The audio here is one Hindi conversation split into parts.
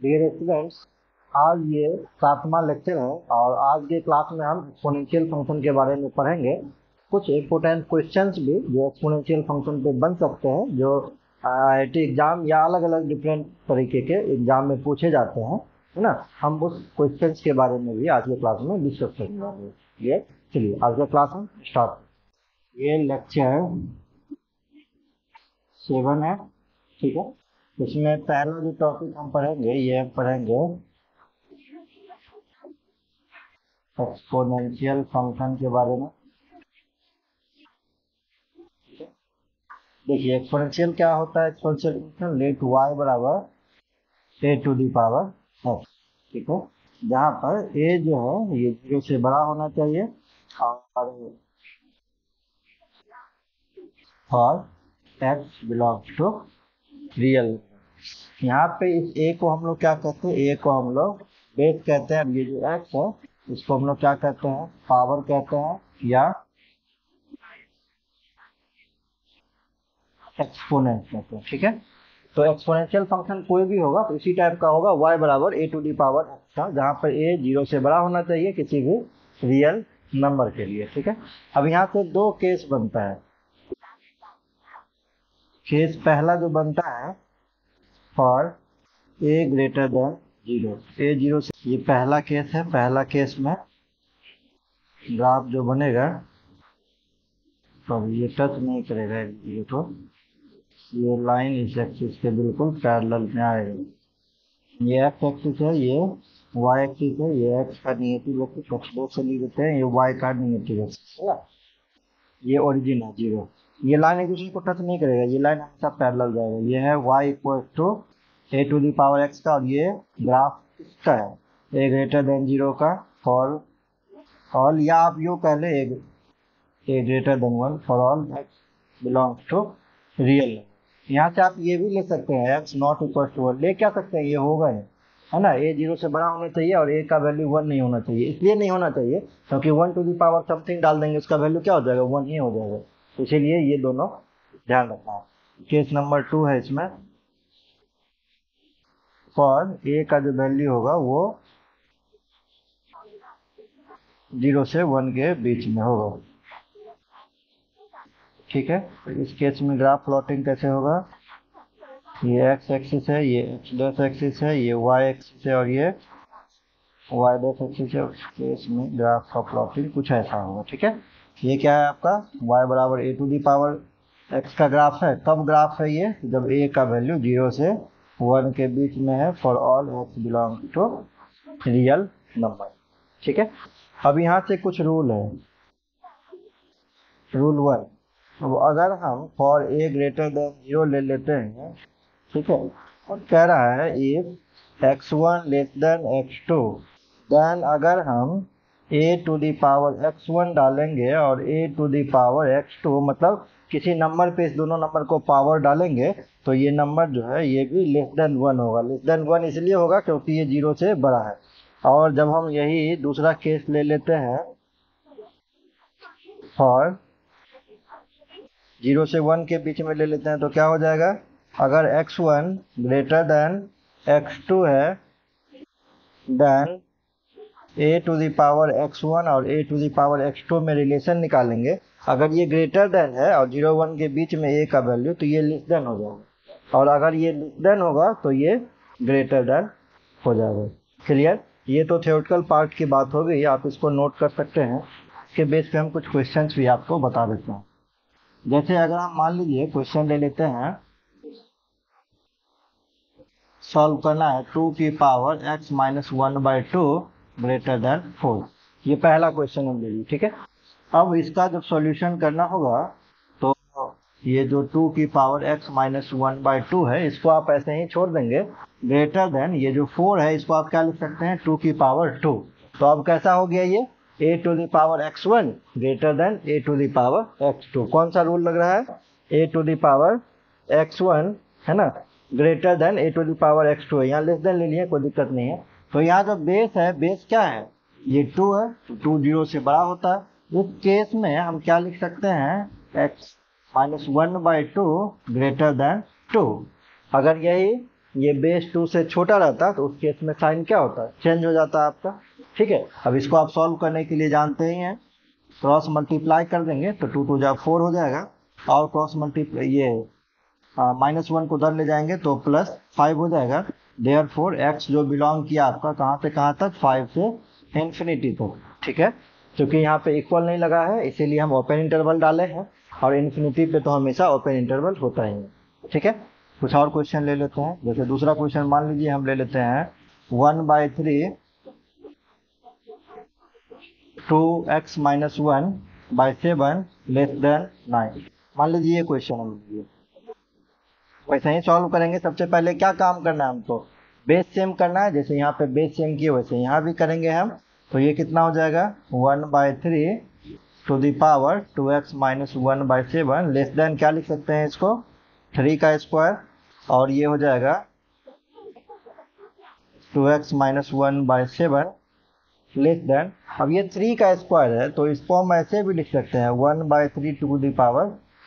डियर स्टूडेंट्स, आज ये 7वां लेक्चर है और आज के क्लास में हम एक्सपोनेंशियल फंक्शन के बारे में पढ़ेंगे। कुछ इम्पोर्टेंट क्वेश्चंस भी जो एक्सपोनेंशियल फंक्शन पे बन सकते हैं, जो आईआईटी एग्जाम या अलग अलग डिफरेंट तरीके के एग्जाम में पूछे जाते हैं, है ना। हम उस क्वेश्चंस के बारे में भी आज के क्लास में डिस्कस करेंगे। ये चलिए आज का क्लास हम स्टार्ट। ये लेक्चर 7 है, ठीक है। इसमें पहला जो टॉपिक हम पढ़ेंगे ये पढ़ेंगे एक्सपोनेंशियल फंक्शन के बारे में। देखिए एक्सपोनेंशियल क्या होता है। एक्सपोनेंशियल फंक्शन लेट y बराबर ए टू दी पावर एक्स, ठीक है। जहाँ पर a जो है ये 0 से बड़ा होना चाहिए और x बिलोंग्स टू रियल। यहाँ पे इस a को हम लोग क्या कहते हैं, a को हम लोग बेस कहते हैं। ये जो x है इसको हम लोग क्या कहते हैं, पावर कहते हैं या एक्सपोनेंट कहते हैं, ठीक है। तो एक्सपोनेंशियल फंक्शन कोई भी होगा तो इसी टाइप का होगा, y बराबर ए टू दी पावर एक्स का, जहाँ पर a 0 से बड़ा होना चाहिए किसी भी रियल नंबर के लिए, ठीक है। अब यहाँ से दो केस बनता है। केस पहला जो बनता है for a greater than 0, a 0 से, ये पहला केस है। पहला केस में ग्राफ जो बनेगा तो ये टच नहीं करेगा जीरो को, ये लाइन इस एक्सिस के बिल्कुल पैरेलल में आएगा। ये एक्स एक्सिस है, ये वाई एक्सिस है, ये एक्स का निगेटिव एक्सिस एक्स दो से लिख देते हैं, ये वाई का निगेटिव एक्सिस है, ये ओरिजिन है 0। ये लाइन एक दूसरे को टच नहीं करेगा, ये लाइन हमेशा पैरेलल जाएगा। ये है y equal to a to the power x का और ये ग्राफ इसका है ए ग्रेटर देन 0 का फॉर ऑल, या आप यूँ कह ले A greater than 1 for all x belongs to real. यहाँ से आप ये भी ले सकते हैं एक्स नॉट इक्वल टू 1, ले क्या सकते हैं, ये होगा है ना। ए 0 से बड़ा होना चाहिए और ए का वैल्यू 1 नहीं होना चाहिए। इसलिए नहीं होना चाहिए क्योंकि 1 टू दी पावर समथिंग डाल देंगे उसका वैल्यू क्या हो जाएगा, 1 ही हो जाएगा। इसीलिए ये दोनों ध्यान रखना है। केस नंबर 2 है, इसमें फॉर ए का जो वैल्यू होगा वो 0 से 1 के बीच में होगा, ठीक है। इस केस में ग्राफ प्लॉटिंग कैसे होगा, ये एक्स एक्सिस है, ये एक्स डैश एक्सिस है, ये वाई एक्सिस है और ये वाई डैश एक्सिस है। उस केस में ग्राफ का प्लॉटिंग कुछ ऐसा होगा, ठीक है। ये क्या है आपका y बराबर ए टू दी पावर x का ग्राफ है। कब ग्राफ है ये, जब a का वैल्यू 0 से 1 के बीच में है for all x belong to real number, ठीक है। अब यहाँ से कुछ रूल है। रूल 1, अब अगर हम फॉर a ग्रेटर देन 0 ले लेते हैं, ठीक है, और कह रहा है if x1 less than x2, then अगर हम a to the power x1 डालेंगे और a to the power x2, मतलब किसी नंबर पे इस दोनों नंबर को पावर डालेंगे तो ये नंबर जो है ये भी लेस देन 1 होगा। लेस देन 1 इसलिए होगा क्योंकि ये 0 से बड़ा है। और जब हम यही दूसरा केस ले लेते हैं फॉर 0 से 1 के बीच में ले लेते हैं तो क्या हो जाएगा, अगर x1 ग्रेटर देन x2 है then a to the power x1 और a to the power x2 में रिलेशन निकालेंगे। अगर ये ग्रेटर देन है और 0 1 के बीच में a का वैल्यू तो ये लेस देन हो जाएगा, और अगर ये लेस देन होगा तो ये ग्रेटर देन हो जाएगा। क्लियर। ये तो थ्योरेटिकल पार्ट की बात हो गई, आप इसको नोट कर सकते हैं। इसके बेस पे हम कुछ क्वेश्चंस भी आपको बता देते हैं। जैसे अगर हम मान लीजिए क्वेश्चन ले लेते हैं, सॉल्व करना है 2 की power x minus 1/2 greater than 4। ये पहला क्वेश्चन हम ले लीजिए, ठीक है। अब इसका जब सॉल्यूशन करना होगा तो ये जो 2 की पावर x माइनस 1/2 है इसको आप ऐसे ही छोड़ देंगे, ग्रेटर देन ये जो 4 है इसको आप क्या लिख सकते हैं 2 की पावर 2। तो अब कैसा हो गया ये a to the power x1 greater than a to the power x2। कौन सा रूल लग रहा है, a to the power x1 है ना greater than a to the power x2 है। यहाँ लेस देन ले लिए कोई दिक्कत नहीं है। तो यहाँ जो बेस है, बेस क्या है, ये 2 है, तो 2 0 से बड़ा होता है। इस केस में हम क्या लिख सकते हैं x माइनस 1/2 ग्रेटर देन 2। अगर यही ये बेस 2 से छोटा रहता तो उस केस में साइन क्या होता है, चेंज हो जाता है आपका। ठीक है, अब इसको आप सॉल्व करने के लिए जानते ही हैं, क्रॉस मल्टीप्लाई कर देंगे तो 2 2 4 हो जाएगा, और क्रॉस मल्टीप्लाई ये -1 को उधर ले जाएंगे तो +5 हो जाएगा। देयरफॉर x जो बिलोंग किया आपका कहाँ से कहाँ तक, 5 से इन्फिनिटी तक। ठीक है, क्योंकि यहाँ पे इक्वल नहीं लगा है इसीलिए हम ओपन इंटरवल डाले हैं, और इन्फिनिटी पे तो हमेशा ओपन इंटरवल होता ही है। ठीक है, कुछ और क्वेश्चन ले लेते हैं। जैसे दूसरा क्वेश्चन मान लीजिए हम ले लेते हैं 1/3 2x - 1/7 < 9। मान लीजिए ये क्वेश्चन हम लीजिए, वैसे ही सॉल्व करेंगे। सबसे पहले क्या काम करना है हमको, बेस सेम करना है। जैसे यहाँ पे बेस सेम किए वैसे यहाँ भी करेंगे हम। तो ये कितना हो जाएगा, 1/3 to the power 2x - 1/7 less than क्या लिख सकते हैं इसको, 3 का स्क्वायर, और ये हो जाएगा 2x - 1/7 लेस देन, अब ये 3 का स्क्वायर है तो इसको हम ऐसे भी लिख सकते हैं 1/3 टू द पावर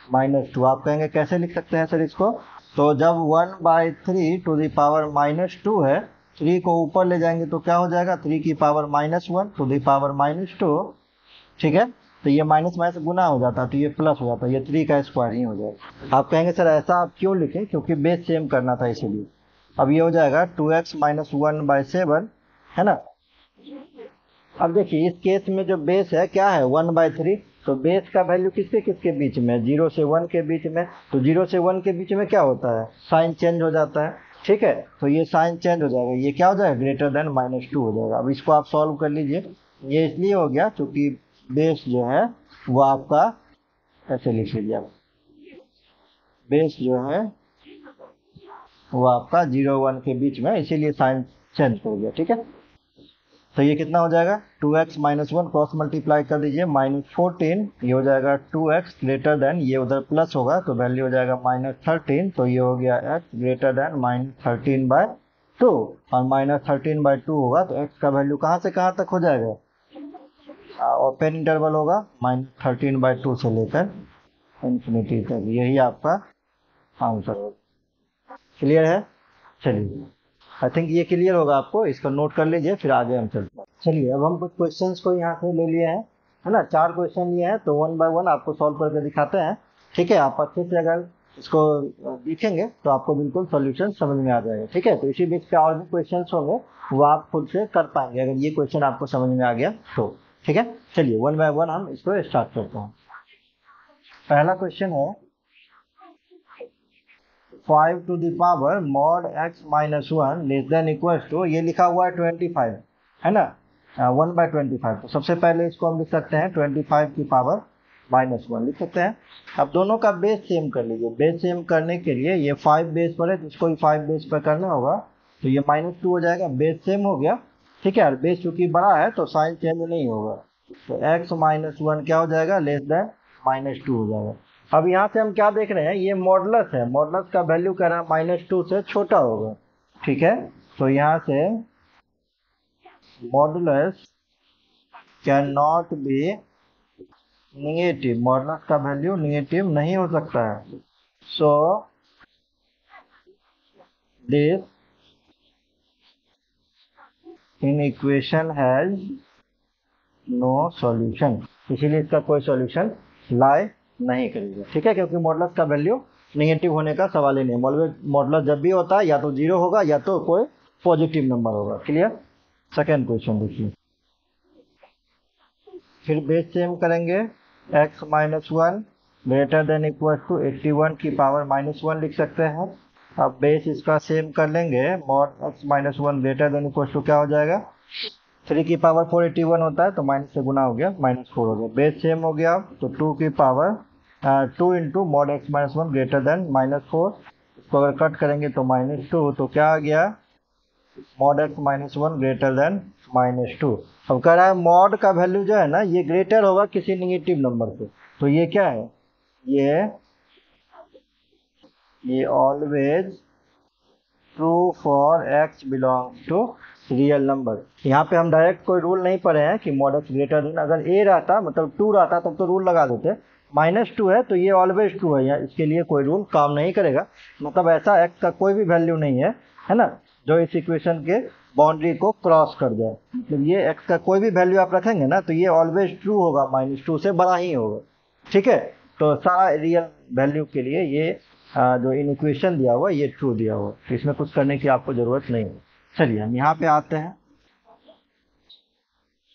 -2। आप कहेंगे कैसे लिख सकते हैं सर इसको, तो जब 1/3 टू द पावर -2 है, 3 को ऊपर ले जाएंगे तो क्या हो जाएगा, 3 की पावर -1 टू द पावर -2। ठीक है, तो ये माइनस माइनस गुना हो जाता है तो ये प्लस हो जाता है, ये 3 का स्क्वायर ही हो जाएगा। आप कहेंगे सर ऐसा आप क्यों लिखे, क्योंकि बेस सेम करना था इसीलिए। अब ये हो जाएगा 2x - 1/7, है ना। अब देखिए इस केस में जो बेस है क्या है, 1/3, तो बेस का वैल्यू किसके किसके बीच में, 0 से 1 के बीच में। तो 0 से 1 के बीच में क्या होता है, साइन चेंज हो जाता है। ठीक है, तो ये साइन चेंज हो जाएगा, ये क्या हो जाएगा, ग्रेटर देन -2 हो जाएगा। अब इसको आप सॉल्व कर लीजिए। ये इसलिए हो गया क्योंकि बेस जो है वो आपका, ऐसे लिख लीजिए आप, बेस जो है वो आपका 0 1 के बीच में, इसीलिए साइन चेंज हो गया। ठीक है, तो ये कितना हो जाएगा, 2x - 1 क्रॉस मल्टीप्लाई कर दीजिए -14, ये हो जाएगा 2x ग्रेटर देन, ये उधर प्लस होगा तो वैल्यू हो जाएगा -13, तो ये हो गया x ग्रेटर देन -13/2, और -13/2 होगा तो x का वैल्यू कहाँ से कहाँ तक हो जाएगा, ओपन इंटरवल होगा -13/2 से लेकर इन्फिनिटी तक। यही आपका आंसर होगा। क्लियर है, चलिए आई थिंक ये क्लियर होगा आपको, इसको नोट कर लीजिए फिर आगे हम चलते हैं। चलिए अब हम कुछ क्वेश्चंस को यहाँ से ले लिए हैं, है ना, 4 क्वेश्चन लिए हैं, तो 1 बाय 1 आपको सॉल्व करके दिखाते हैं। ठीक है, आप अच्छे से अगर इसको देखेंगे तो आपको बिल्कुल सॉल्यूशन समझ में आ जाएगा। ठीक है, तो इसी बीच पे और भी क्वेश्चंस होंगे वो आप खुद से कर पाएंगे अगर ये क्वेश्चन आपको समझ में आ गया तो। ठीक है, चलिए 1 बाय 1 हम इसको स्टार्ट करते हैं। पहला क्वेश्चन है 5 to the power mod x - 1 less than equal to, ये लिखा हुआ है 25, है ना, 1/25। तो सबसे पहले इसको हम लिख सकते हैं 25 की पावर -1 लिख सकते हैं। अब दोनों का बेस सेम कर लीजिए। बेस सेम करने के लिए ये 5 बेस पर है तो इसको भी 5 बेस पर करना होगा, तो ये -2 हो जाएगा, बेस सेम हो गया। ठीक है, और बेस चूंकि बड़ा है तो साइन चेंज नहीं होगा, तो x - 1 क्या हो जाएगा, लेस देन -2 हो जाएगा। अब यहाँ से हम क्या देख रहे हैं, ये मॉडुलस है, मॉडुलस का वैल्यू कह रहा है -2 से छोटा होगा। ठीक है, तो यहाँ से modulus can not be negative, modulus का वैल्यू निगेटिव नहीं हो सकता है। So this equation has no solution, इसीलिए इसका कोई सॉल्यूशन लाई नहीं करेगा। ठीक है, क्योंकि मॉडुलस का वैल्यू नेगेटिव होने का सवाल ही नहीं। मॉडुलस जब भी होता है या तो 0 होगा या तो कोई पॉजिटिव नंबर होगा। क्लियर। सेकेंड क्वेश्चन देखिए, फिर बेस सेम करेंगे, x - 1 greater than equal to 81 की पावर -1 लिख सकते हैं। अब बेस इसका सेम कर लेंगे, mod x - 1 greater than equal to क्या हो जाएगा, 3 की पावर 481 होता है तो माइनस से गुना हो गया, -4 हो गया। बेस सेम हो गया तो 2 की power 2 into mod x - 1 greater then -4, इसको अगर कट करेंगे तो -2, तो क्या आ गया, mod x - 1 ग्रेटर देन -2। अब कह रहा है मॉड का वैल्यू जो है ना ये ग्रेटर होगा किसी निगेटिव नंबर से, तो ये क्या है, ये always true for x belongs to real number. यहाँ पे हम डायरेक्ट कोई रूल नहीं पढ़े हैं कि mod x ग्रेटर देन, अगर a रहता मतलब 2 रहता तब तो रूल लगा देते, -2 है तो ये ऑलवेज ट्रू है, इसके लिए कोई रूल काम नहीं करेगा। मतलब ऐसा x का कोई भी वैल्यू नहीं है है ना, जो इस इक्वेशन के बाउंड्री को क्रॉस कर जाए। मतलब ये x का कोई भी वैल्यू आप रखेंगे ना तो ये ऑलवेज ट्रू होगा, -2 से बड़ा ही होगा। ठीक है, तो सारा रियल वैल्यू के लिए ये जो इन इक्वेशन दिया हुआ ये ट्रू दिया हुआ, तो इसमें कुछ करने की आपको जरूरत नहीं है। चलिए हम यहाँ पे आते हैं।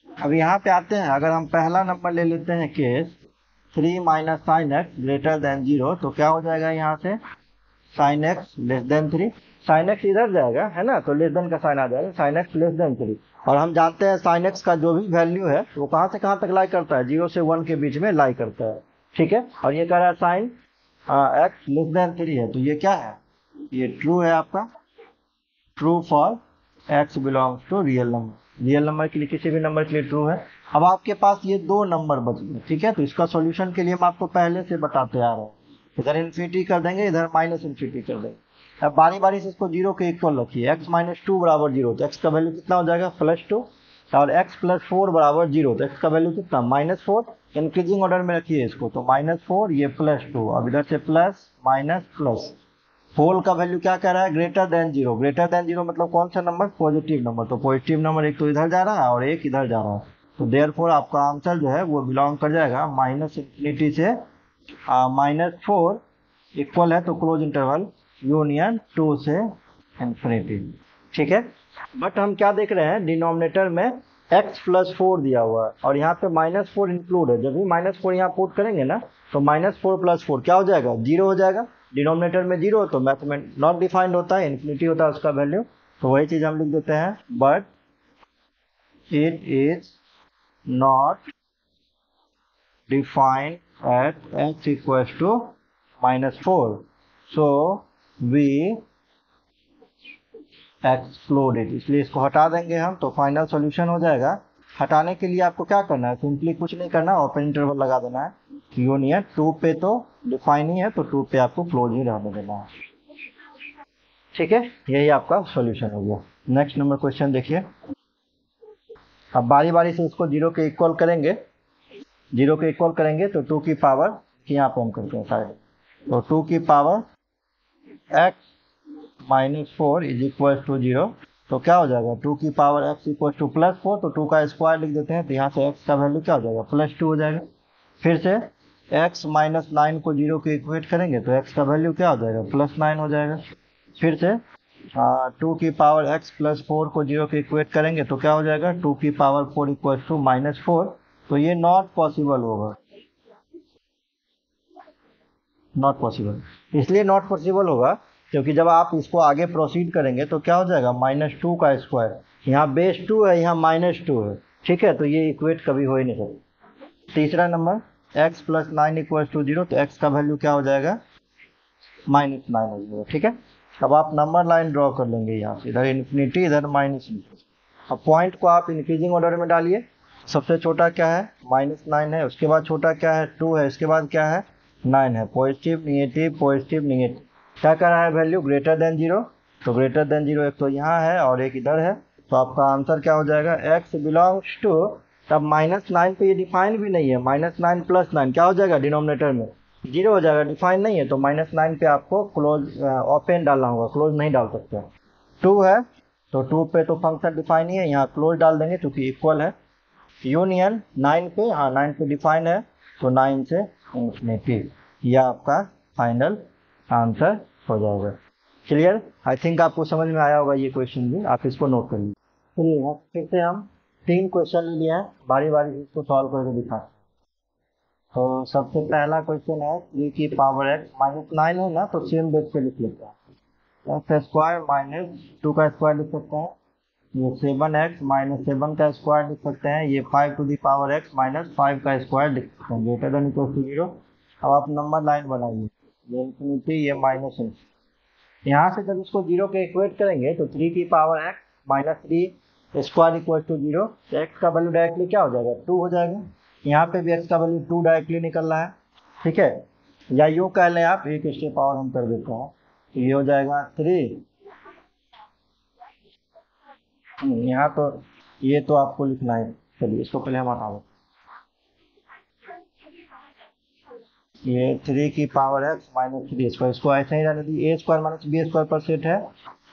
अब यहाँ पे आते हैं, अगर हम पहला नंबर ले लेते हैं case 3 minus sine x greater than 0, तो क्या हो जाएगा यहाँ से sine x less than 3। Sine x इधर जाएगा है ना, तो लेस देन का साइन आ जाएगा, साइन एक्स लेस देन 3। और हम जानते हैं साइन एक्स का जो भी वैल्यू है वो कहाँ से कहाँ तक लाई करता है, 0 से 1 के बीच में लाई करता है। ठीक है, और ये कह रहा है साइन एक्स लेस देन 3 है, तो ये क्या है, ये ट्रू है आपका, true for x belongs to real number. Real number के लिए, किसी भी नंबर के लिए ट्रू है। अब आपके पास ये दो नंबर बच गए। ठीक है, तो इसका सॉल्यूशन के लिए हम आपको पहले से बताते आ रहे हैं, इधर इन्फिनिटी कर देंगे, इधर माइनस इन्फिनिटी कर देंगे। अब बारी बारी से इसको 0 के इक्वल रखिए, x माइनस 2 बराबर 0, तो x का वैल्यू कितना हो जाएगा +2, और x प्लस 4 बराबर 0, तो x का वैल्यू कितना -4। इंक्रीजिंग ऑर्डर में रखिए इसको, तो -4 ये +2, अब इधर से प्लस माइनस प्लस। होल का वैल्यू क्या कह रहा है, ग्रेटर देन 0। ग्रेटर देन 0 मतलब कौन सा नंबर, पॉजिटिव नंबर, तो पॉजिटिव नंबर एक तो इधर जा रहा है और एक इधर जा रहा है, तो देयरफॉर आपका आंसर जो है वो बिलोंग कर जाएगा माइनस इन्फिनिटी से -4 इक्वल है, तो क्लोज इंटरवल यूनियन 2 से इन्फिनिटी। ठीक है, बट हम क्या देख रहे हैं, डिनोमिनेटर में x प्लस 4 दिया हुआ है और यहाँ पे -4 इंक्लूड है। जब भी -4 यहाँ पुट करेंगे ना तो -4 प्लस 4 क्या हो जाएगा, 0 हो जाएगा। डिनोमिनेटर में 0 तो मैथ में नॉट डिफाइंड होता है, इन्फिनिटी होता है उसका वैल्यू, तो वही चीज हम लिख देते हैं, but it is not defined at x equals to -4, so we explode it, इसलिए इसको हटा देंगे हम, तो फाइनल सॉल्यूशन हो जाएगा। हटाने के लिए आपको क्या करना है, सिंपली कुछ नहीं करना, ओपन इंटरवल लगा देना है, यूनियन 2 पे तो डिफाइन ही है, तो 2 पे आपको क्लोज ही रहने देना है। ठीक है, यही आपका सॉल्यूशन हो गया। नेक्स्ट नंबर क्वेश्चन देखिए। अब बारी बारी से इसको 0 के इक्वल करेंगे, 0 के इक्वल करेंगे तो 2 की पावर, यहाँ पे हम करते हैं साइड, तो 2 की power x -4 is equal to 0, तो क्या हो जाएगा, 2 की पावर x इक्वल टू +4, तो 2 का स्क्वायर लिख देते हैं, तो यहाँ से x का वैल्यू क्या हो जाएगा +2 हो जाएगा। फिर से x -9 को 0 के इक्वेट करेंगे तो x का वैल्यू क्या हो जाएगा +9 हो जाएगा। फिर से 2 की पावर x प्लस 4 को 0 के इक्वेट करेंगे तो क्या हो जाएगा, 2 की पावर 4 इक्वल टू -4, तो ये नॉट पॉसिबल होगा, नॉट पॉसिबल। इसलिए नॉट पॉसिबल होगा क्योंकि जब आप इसको आगे प्रोसीड करेंगे तो क्या हो जाएगा, -2 का स्क्वायर, यहाँ बेस 2 है, यहाँ -2 है। ठीक है, तो ये इक्वेट कभी हो ही नहीं सकता। तीसरा number x plus 9 equal to 0, तो x का वैल्यू क्या हो जाएगा -9 हो जाएगा। ठीक है, अब आप नंबर लाइन ड्रॉ कर लेंगे यहाँ से, इधर इन्फिनिटी इधर -इन्फिनिटी। अब पॉइंट को आप इंक्रीजिंग ऑर्डर में डालिए, सबसे छोटा क्या है -9 है, उसके बाद छोटा क्या है 2 है, इसके बाद क्या है 9 है, पॉजिटिव निगेटिव पॉजिटिव निगेटिव, क्या कर रहा है वैल्यू ग्रेटर देन 0, तो ग्रेटर देन 0 एक तो यहाँ है और एक इधर है, तो आपका आंसर क्या हो जाएगा x बिलोंग्स टू, तब -9 पे ये डिफाइन भी नहीं है, -9 + 9 क्या हो जाएगा डिनोमिनेटर में 0 हो जाएगा, डिफाइन नहीं है, तो -9 पे आपको क्लोज ओपन डालना होगा, क्लोज नहीं डाल सकते। 2 है तो 2 पे तो फंक्शन डिफाइन ही है, यहाँ क्लोज डाल देंगे क्योंकि इक्वल है। यूनियन 9 पे, हाँ 9 पे डिफाइन है, तो 9 से इन्फिनिटी, यह आपका फाइनल आंसर हो जाएगा। क्लियर, आई थिंक आपको समझ में आया होगा ये क्वेश्चन भी, आप इसको नोट कर लीजिए। चलिए फिर से हम 3 क्वेश्चन ले लिए हैं, बारी बारी से इसको सॉल्व करके दिखाते हैं। तो सबसे पहला क्वेश्चन है 3 की पावर x -9 है ना, तो सेम बेस पे लिख लेते हैं, x स्क्वायर -2 का स्क्वायर लिख सकते हैं, ये 7x -7 का स्क्वायर लिख सकते हैं, ये 5 टू दी पावर x -5 का स्क्वायर लिख सकते हैं, ग्रेटर देन इक्वल टू 0। अब आप नंबर लाइन बनाइए, ये इन्फिनिटी ये माइनस इन्फिनिटी, यहाँ से जब इसको 0 के इक्वेट करेंगे तो 3 की power x -3 square equal to 0, तो x का वैल्यू डायरेक्टली क्या हो जाएगा 2 हो जाएगा, यहाँ पे भी x का वैल्यू 2 डायरेक्टली निकल रहा है। ठीक है, या यूँ कह लें आप, एक स्टेप और हम कर देते हैं, तो ये हो जाएगा 3, यहाँ तो ये तो आपको लिखना है, चलिए इसको पहले हम हटा दें, ये 3 की पावर x -3 स्क्वायर, इसको ऐसे ही रहने दी, a स्क्वायर -b स्क्वायर पर सेट है,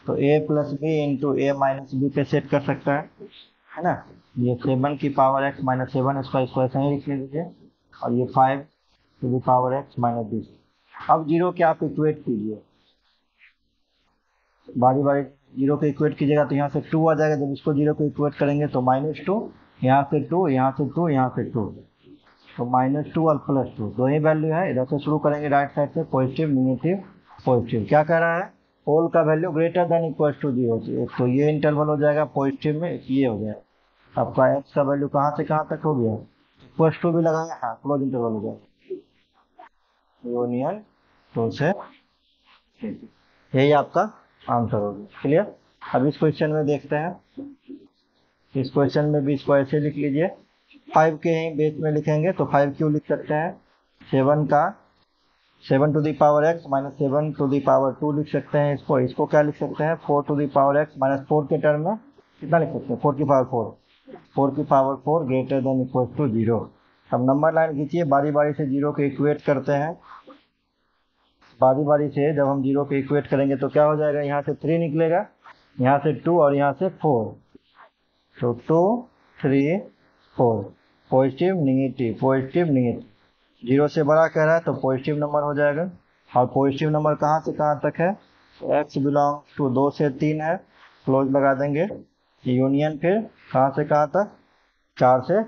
तो a plus b into a minus b पे सेट कर सकता है ना। ये 7 की पावर x माइनस 7 इसका स्क्वायर सही लिख लीजिए, और ये 5 to the power x minus b. अब जीरो के आप इक्वेट कीजिए, बारी बारी जीरो को इक्वेट कीजिएगा तो यहाँ से 2 आ जाएगा। जब इसको जीरो को इक्वेट करेंगे तो -2, यहाँ से 2, यहाँ से 2, यहाँ से 2, तो -2 और +2 दो ही वैल्यू है। इधर से शुरू करेंगे राइट साइड से, पॉजिटिव नेगेटिव पॉजिटिव। क्या कह रहा है, होल का value greater than equal to 0, तो ये इंटरवल हो जाएगा पॉजिटिव में, ये हो जाएगा आपका एक्स का वैल्यू कहाँ से कहाँ तक हो गया, +2 भी लगाया, हाँ क्लोज इंटरवल हो जाएगा यूनियन 2 से। यही आपका आंसर होगा। क्लियर। अब इस क्वेश्चन में देखते हैं। इस क्वेश्चन में भी इसको ऐसे लिख लीजिए, 5 के ही बेस में लिखेंगे तो 5 क्यों लिख सकते हैं, 7 to the power x minus 7 to the power 2 लिख सकते हैं। इसको क्या लिख सकते हैं, 4 to the power x minus 4 के टर्म में कितना लिख सकते हैं, 4 की power 4 greater than equal to 0। अब नंबर लाइन खींचिए, बारी बारी से जीरो को इक्वेट करते हैं। बारी बारी से जब हम जीरो को इक्वेट करेंगे तो क्या हो जाएगा, यहाँ से 3 निकलेगा, यहाँ से 2 और यहाँ से 4, तो 2 3 4, पॉजिटिव नेगेटिव, जीरो से बड़ा कह रहा है तो पॉजिटिव नंबर हो जाएगा। और पॉजिटिव नंबर कहाँ से कहाँ तक है, x बिलोंग टू 2 से 3 है, क्लोज लगा देंगे, यूनियन फिर कहाँ से कहाँ तक, 4 से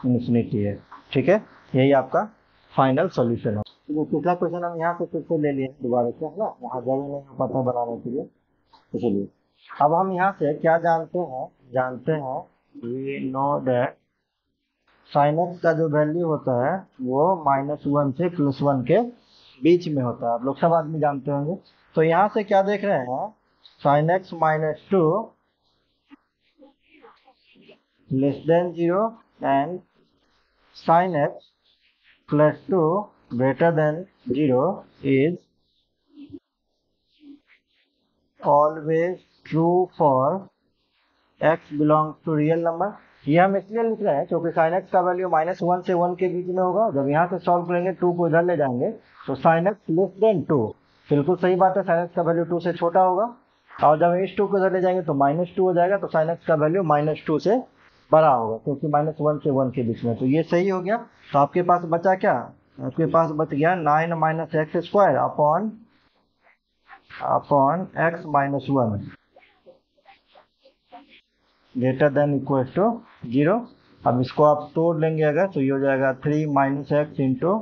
इन्फिनिटी है। ठीक है, यही आपका फाइनल सॉल्यूशन है। तो पिछला क्वेश्चन हम यहाँ से फिर से ले लिए दोबारा से, है ना, वहाँ जगह नहीं पता बनाने के लिए, इसलिए अब हम यहाँ से क्या जानते हैं we know that sine x का जो वैल्यू होता है वो -1 से +1 के बीच में होता है। आप लोग सब आदमी जानते होंगे। तो यहाँ से क्या देख रहे हैं, sine x -2 less than 0 and sine x +2 greater than 0 is always true for x belongs to real number। ये हम इसलिए लिख रहे हैं क्योंकि sin x का वैल्यू -1 से 1 के बीच में होगा। जब यहाँ से सॉल्व करेंगे 2 को इधर ले जाएंगे तो sin x लेस देन 2, बिल्कुल सही बात है, sin x का वैल्यू 2 से छोटा होगा। और जब इस 2 को इधर ले जाएंगे तो -2 हो जाएगा, तो sin x का वैल्यू -2 से बड़ा होगा क्योंकि -1 से 1 के बीच में। तो ये सही हो गया। तो आपके पास बचा क्या, आपके पास बच गया 9 - x square upon x - 1 greater than equal to 0। अब इसको आप तोड़ लेंगे अगर तो ये हो जाएगा 3 - x into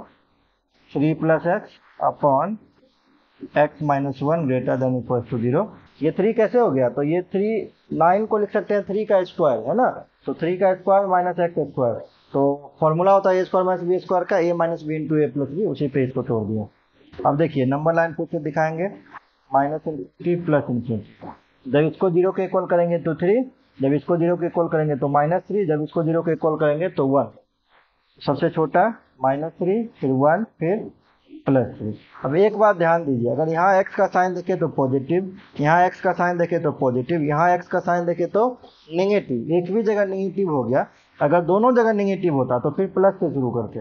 3 + x upon x - 1 greater than equal to 0। ये 3 कैसे हो गया, तो ये 3 9 को लिख सकते हैं 3 का स्क्वायर, है ना, तो 3 का स्क्वायर -x स्क्वायर, तो फॉर्मूला होता है a square minus b square का, a minus b into a plus b, उसी पे इसको छोड़ दिया। अब देखिए नंबर लाइन फिर से दिखाएंगे, -∞ प्लस ∞। जब इसको 0 के इक्वल करेंगे तो 3, जब इसको 0 के इक्वल करेंगे तो -3, जब इसको 0 के इक्वल करेंगे तो 1, सबसे छोटा -3 फिर 1 फिर +3। अब एक बात ध्यान दीजिए, अगर यहाँ x का साइन देखे तो पॉजिटिव, यहाँ x का साइन देखे तो पॉजिटिव, यहाँ x का साइन देखे तो नेगेटिव, एक भी जगह नेगेटिव हो गया। अगर दोनों जगह नेगेटिव होता तो फिर प्लस से शुरू करते,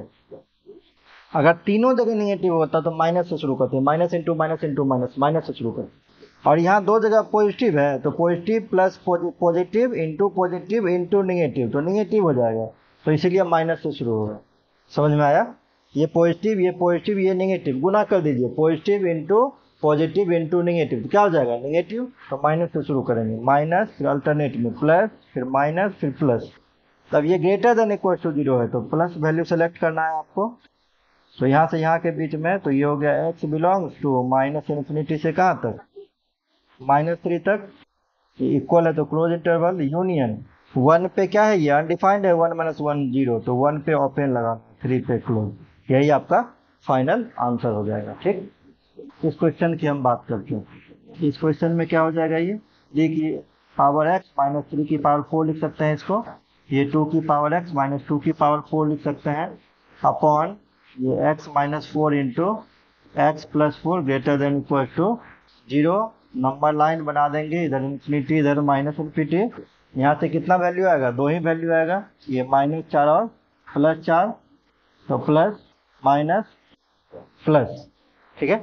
अगर तीनों जगह नेगेटिव होता तो माइनस से शुरू करते, minus into minus into minus, minus से शुरू करते। और यहाँ दो जगह पॉजिटिव है तो positive plus positive into negative, तो नेगेटिव हो जाएगा, तो इसीलिए माइनस से शुरू होगा। समझ में आया, ये पॉजिटिव ये नेगेटिव, गुना कर दीजिए, पॉजिटिव इंटू नेगेटिव, तो क्या हो जाएगा नेगेटिव, तो माइनस से शुरू करेंगे, माइनस फिर अल्टरनेट में प्लस फिर माइनस फिर प्लस। तब ये ग्रेटर देन इक्वल टू 0 है तो प्लस वैल्यू सेलेक्ट करना है आपको। तो यहाँ से यहाँ के बीच में तो ये हो गया x बिलोंग्स टू -∞ से कहाँ तक, -3 तक, इक्वल है तो क्लोज इंटरवल यूनियन 1 पे क्या है, ये अनडिफाइंड है, 1 - 1 0, तो 1 पे ओपन लगाना, 3 पे क्लोज। यही आपका फाइनल आंसर हो जाएगा। ठीक, इस क्वेश्चन की हम बात करते हैं। इस क्वेश्चन में क्या हो जाएगा, ये देखिए पावर x -3 की पावर 4 लिख सकते हैं इसको, ये 2 की पावर x -2 की पावर 4 लिख सकते हैं, अपॉन ये x -4 into x + 4 greater than equal to 0। Number line बना देंगे, इधर इन्फिनिटी इधर -∞। यहाँ से कितना वैल्यू आएगा, दो ही वैल्यू आएगा, ये -4 और +4, तो प्लस माइनस प्लस। ठीक है,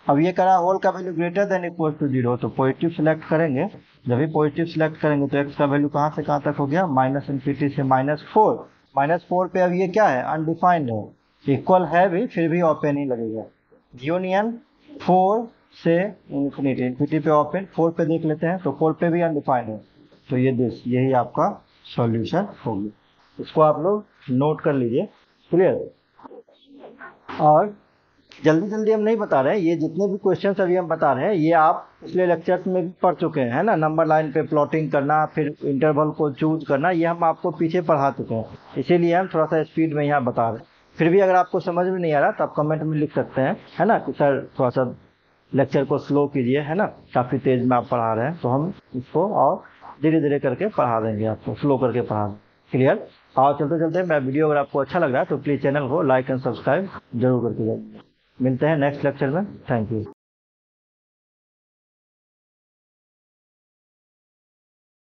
अब ये करा होल का value greater than equal to 0, तो पॉजिटिव सिलेक्ट करेंगे। जब भी पॉजिटिव सिलेक्ट करेंगे तो एक्स का वैल्यू कहाँ से कहाँ तक हो गया, -∞ से -4। -4 पे अब ये क्या है, अनडिफाइंड है, इक्वल है भी फिर भी ओपन ही लगेगा। यूनियन 4 से इन्फिनिटी, इन्फिनिटी पे ओपन, 4 पे देख लेते हैं तो 4 पे भी अनडिफाइंड है, तो ये यही आपका सॉल्यूशन होगी। इसको आप लोग नोट कर लीजिए, क्लियर। और जल्दी जल्दी हम नहीं बता रहे हैं, ये जितने भी क्वेश्चन अभी हम बता रहे हैं ये आप पिछले लेक्चर्स में भी पढ़ चुके हैं, है ना। नंबर लाइन पे प्लॉटिंग करना, फिर इंटरवल को चूज करना, ये हम आपको पीछे पढ़ा चुके हैं, इसीलिए हम थोड़ा सा स्पीड में यहाँ बता रहे हैं। फिर भी अगर आपको समझ में नहीं आ रहा तो आप कमेंट में लिख सकते हैं, है ना, कि सर थोड़ा सा लेक्चर को स्लो कीजिए, है ना, काफ़ी तेज में आप पढ़ा रहे हैं, तो हम इसको और धीरे धीरे करके पढ़ा देंगे, आपको स्लो करके पढ़ा देंगे, क्लियर। और चलते चलते मेरा वीडियो अगर आपको अच्छा लग रहा है तो प्लीज़ चैनल को लाइक एंड सब्सक्राइब जरूर करके जाइए। मिलते हैं नेक्स्ट लेक्चर में, थैंक यू।